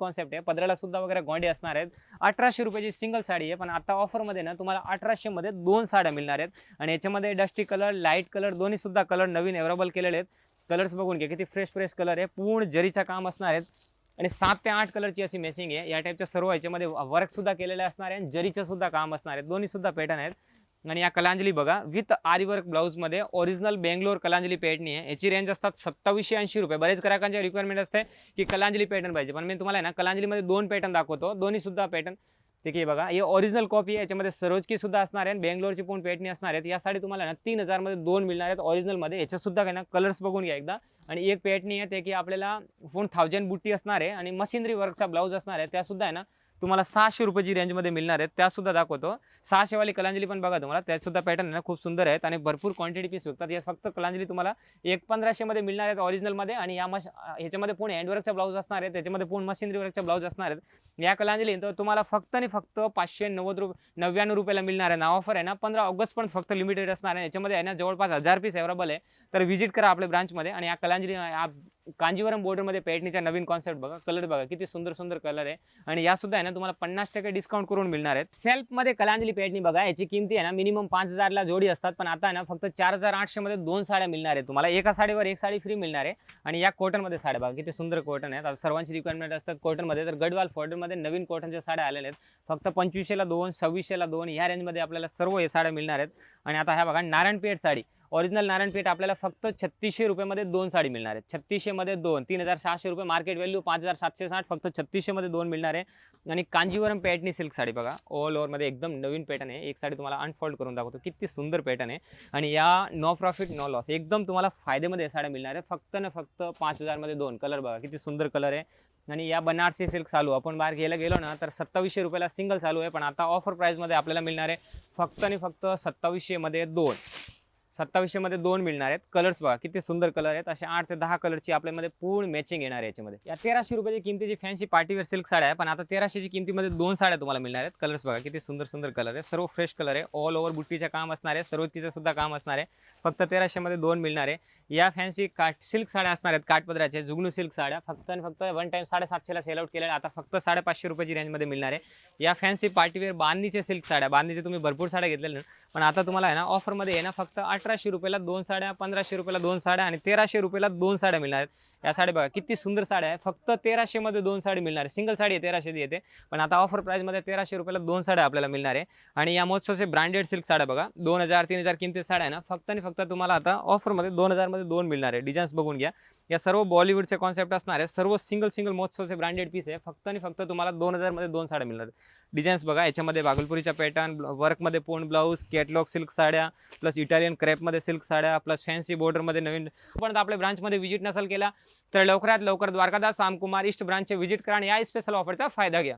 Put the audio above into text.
Concept आहे, पदराला सुद्धा वगैरे गोंडे असणार आहेत। 1800 रुपयाची सिंगल साडी आहे, पण आता ऑफरमध्ये ना तुम्हाला 1800 मध्ये 2 साड्या मिळणार आहेत आणि याच्यामध्ये डस्टी कलर, लाईट कलर दोन्ही सुद्धा कलर नवीन अवेलेबल केलेले आहेत। कलर्स बघून घ्या किती फ्रेश कलर आहे, पूर्ण जरीचा काम असणार आहेत आणि 7 ते 8 कलरची अशी मॅचिंग आहे। या टाईपच्या सर्व याच्यामध्ये वर्क सुद्धा केलेले असणार आहे आणि जरीचं सुद्धा काम असणार आहे, दोन्ही सुद्धा पॅटर्न आहेत। आणि या कलांजली बघा विथ आरी वर्क ब्लाउज मध्ये ओरिजिनल बेंगलोर कलांजली पॅटर्न आहे। याची रेंज असतात 2780 रुपये। बरेच ग्राहकांची रिक्वायरमेंट असते की कलांजली पॅटर्न पाहिजे, पण मी तुम्हाला ना कलांजली मध्ये 2 पॅटर्न दाखवतो, दोन्ही सुद्धा पॅटर्न ठीक आहे बघा। हे ओरिजिनल कॉपी आहे, याच्यामध्ये सरोजकी सुद्धा असणार आहे, बेंगलोरची पण पॅटर्न असणार आहेत। या साडी तुम्हाला ना 3000 मध्ये 2 मिळणार आहेत ओरिजिनल मध्ये। याच्या सुद्धा काय ना कलर्स बघून घ्या एकदा। आणि एक पॅटर्न आहे ते की आपल्याला 1000 बुट्टी असणार आहे आणि मशिनरी वर्कचा ब्लाउज असणार आहे, त्या सुद्धा आहे ना तुम्हाला 600 रुपयाची रेंजमध्ये मिळणार आहेत, त्या सुद्धा दाखवतो। 600 वाली कलांजली पण बघा तुम्हाला, त्यात सुद्धा पॅटर्न आहे ना खूप सुंदर आहेत आणि भरपूर क्वांटिटी पीस विकतात। या फक्त कलांजली तुम्हाला 1500 मध्ये मिळणार आहेत ओरिजिनल मध्ये आणि ह्याच्यामध्ये पूर्ण हँडवर्कचा ब्लाउज असणार आहे, त्याच्यामध्ये पूर्ण मशिनरी वर्कचा ब्लाउज असणार आहेत। या कलांजली तर तुम्हाला फक्त आणि फक्त 599 रुपयाला मिळणार आहे ना। ऑफर आहे ना 15 ऑगस्ट पण फक्त लिमिटेड असणार आहे। याच्यामध्ये आहे ना जवळपास 1000 पीस अवेलेबल आहे, तर व्हिजिट करा आपल्या ब्रांचमध्ये। आणि या कलांजली कांजीवरम बॉर्डरमध्ये पॅटर्नचा नवीन कॉन्सेप्ट बघा, कलर बघा किती सुंदर कलर आहे आणि या सुद्धा आहे ना तुम्हाला 50% डिस्काउंट करून मिळणार आहेत। सेल्फमध्ये कलांजली पॅटर्न बघा, याची किमती आहे ना मिनिमम 5000 ला जोडी असतात, पण आता आहे ना फक्त 4800 मध्ये 2 साड्या मिळणार आहेत तुम्हाला। एका साडीवर एक साडी फ्री मिळणार आहे आणि या कॉटनमध्ये साड्या बघा किती सुंदर कॉटन आहे। आता सर्वांची रिक्वायरमेंट असतात कॉटनमध्ये, तर गडवाल फॉर्डरमध्ये नवीन कॉटनच्या साड्या आलेल्या आहेत, फक्त 2500 ला 2, 2600 ला 2 या रेंजमध्ये आपल्याला सर्व हे साड्या मिळणार आहेत। आणि आता ह्या बघा नारायणपेठ साडी, ओरिजिनल नारायणपेठ आपल्याला फक्त 3600 रुपयामध्ये 2 साडी मिळणार आहे। 3600 मध्ये 2, 3600 रुपये मार्केट व्हॅल्यू 5760, फक्त 3600 मध्ये 2 मिळणार आहे। आणि कांजीवरम पॅटर्नी सिल्क साडी बघा, ऑल ओव्हर मध्ये एकदम नवीन पॅटर्न आहे। एक साडी तुम्हाला अनफोल्ड करून दाखवतो, किती सुंदर पॅटर्न आहे आणि या नो प्रॉफिट नो लॉस एकदम तुम्हाला फायदेमध्ये साड्या मिळणार आहे, फक्त ना फक्त 5000 मध्ये 2। कलर बघा किती सुंदर कलर आहे। आणि या बनारसी सिल्क चालू आपण बाहेर घ्यायला गेलो ना तर 2700 रुपयाला सिंगल चालू आहे, पण आता ऑफर प्राइस मध्ये आपल्याला मिळणार आहे फक्त आणि फक्त 2700 मध्ये 2। 2700 मध्ये 2 मिळणार आहेत। कलर्स बघा किती सुंदर कलर आहेत, असे 8 ते 10 कलरची आपल्यामध्ये पूर्ण मॅचिंग येणार आहे याच्यामध्ये। या 1300 रुपयाची किमतीची फॅन्सी पार्टीवेअर सिल्क साड्या आहे, पण आता 1300 ची किमतीमध्ये 2 साड्या तुम्हाला मिळणार आहेत। कलर्स बघा किती सुंदर कलर आहे, सर्व फ्रेश कलर आहे, ऑल ओव्हर बुट्टीचं काम असणार आहे, सरोजकीचं सुद्धा काम असणार आहे, फक्त 1300 मध्ये 2 मिळणार आहे। या फॅन्सी सिल्क साड्या असणार आहेत, काठपदराचे जुगनू सिल्क साड्या, फक्त आणि फक्त वन टाइम 750 ला सेल आउट केलेल्या, आता फक्त 550 रुपयाची रेंजमध्ये मिळणार आहे। या फॅन्सी पार्टीवेअर बांधणीचे सिल्क साड्या, बांधणीचे तुम्ही भरपूर साड्या घेतलेल्या, पण आता तुम्हाला आहे ना ऑफरमध्ये आहे ना फक्त 1800 रुपयाला 2 साड्या, 1500 रुपयाला 2 साड्या आणि 1300 रुपयाला 2 साड्या मिळणार आहेत। या साड्या बघा किती सुंदर साड्या आहे, फक्त 1300 मध्ये 2 साडी मिळणार आहे। सिंगल साडी 1300 दी येते, पण आता ऑफर प्राइस मध्ये 1300 रुपयाला 2 साड्या आपल्याला मिळणार आहे। आणि या महोत्सवचे ब्रँडेड सिल्क साड्या बघा 2000-3000 किमती साड्या आहे ना, फक्त आणि फक्त तुम्हाला आता ऑफर मध्ये 2000 मध्ये 2 मिळणार आहे। डिझाईन्स बघून घ्या, या सर्व बॉलिवूडचे कॉन्सेप्ट असणार आहे, सर्व सिंगल महोत्सवचे ब्रँडेड पीस आहे, फक्त आणि फक्त तुम्हाला 2000 मध्ये 2 साड्या मिळणार आहेत। डिझाईन्स बघा, याच्यामध्ये बागलपुरीचा पॅटर्न, वर्कमध्ये पूर्ण ब्लाऊज, कॅटलॉग सिल्क साड्या, प्लस इटालियन क्रेपमध्ये सिल्क साड्या, प्लस फॅन्सी बॉर्डरमध्ये नवीन। पण आपल्या ब्रांचमध्ये व्हिजिट नसेल केला तर लवकरात लवकर द्वारकादास रामकुमार ईस्ट ब्रांचचे व्हिजिट करा आणि या स्पेशल ऑफरचा फायदा घ्या।